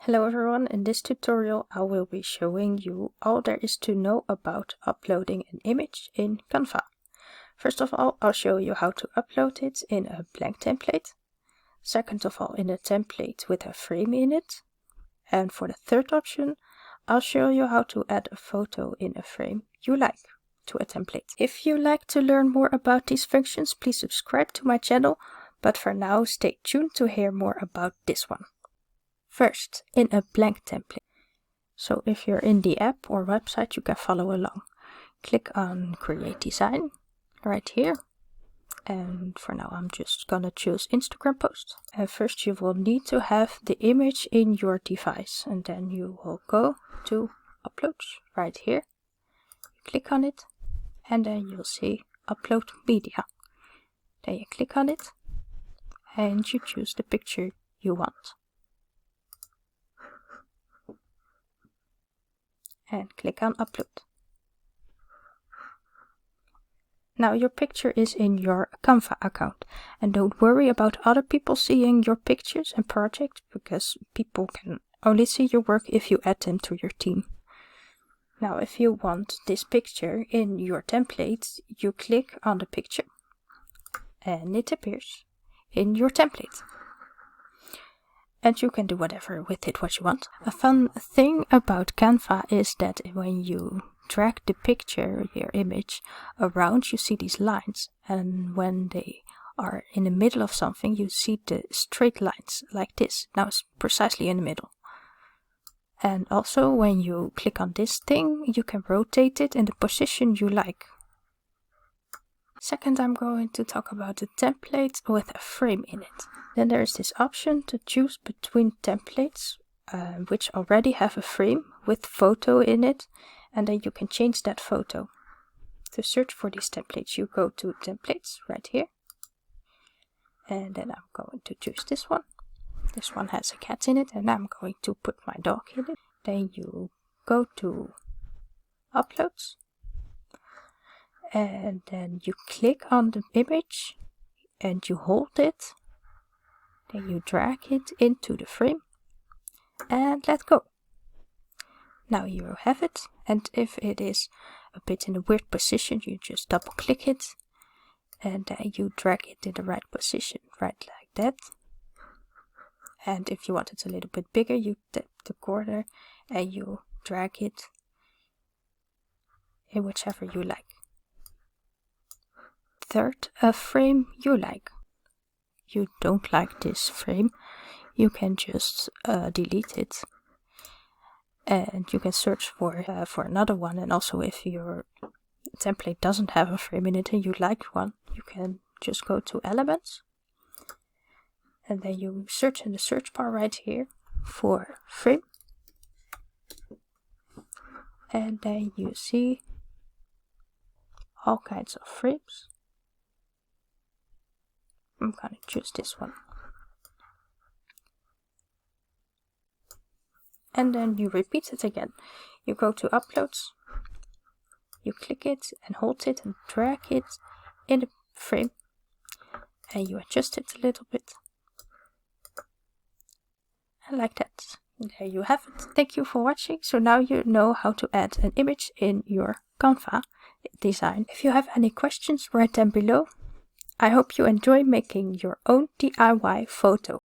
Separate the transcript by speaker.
Speaker 1: Hello everyone, in this tutorial I will be showing you all there is to know about uploading an image in Canva. First of all, I'll show you how to upload it in a blank template. Second of all, in a template with a frame in it. And for the third option, I'll show you how to add a photo in a frame you like to a template. If you like to learn more about these functions, please subscribe to my channel, but for now stay tuned to hear more about this one. First, in a blank template. So if you're in the app or website, you can follow along. Click on Create Design right here. And for now, I'm just gonna choose Instagram post. And first you will need to have the image in your device. And then you will go to Uploads right here. Click on it. And then you'll see Upload Media. Then you click on it. And you choose the picture you want. And click on Upload. Now your picture is in your Canva account, and don't worry about other people seeing your pictures and projects, because people can only see your work if you add them to your team. Now if you want this picture in your template, you click on the picture and it appears in your template. And you can do whatever with it what you want. A fun thing about Canva is that when you drag the picture, your image, around, you see these lines. And when they are in the middle of something, you see the straight lines like this. Now it's precisely in the middle. And also when you click on this thing, you can rotate it in the position you like. Second, I'm going to talk about the template with a frame in it. Then there is this option to choose between templates which already have a frame with photo in it, and then you can change that photo. To search for these templates, you go to Templates right here, and then I'm going to choose this one. This one has a cat in it, and I'm going to put my dog in it. Then you go to Uploads. And then you click on the image and you hold it. Then you drag it into the frame and let go. Now you have it, and if it is a bit in a weird position, you just double click it and then you drag it in the right position, right like that. And if you want it a little bit bigger, you tap the corner and you drag it in whichever you like. Third, a frame you like. You don't like this frame, you can just delete it, and you can search for another one. And also, if your template doesn't have a frame in it and you like one, you can just go to Elements, and then you search in the search bar right here for frame, and then you see all kinds of frames. I'm gonna choose this one. And then you repeat it again. You go to Uploads, you click it and hold it and drag it in the frame, and you adjust it a little bit. And like that. And there you have it. Thank you for watching. So now you know how to add an image in your Canva design. If you have any questions, write them below. I hope you enjoy making your own DIY photo.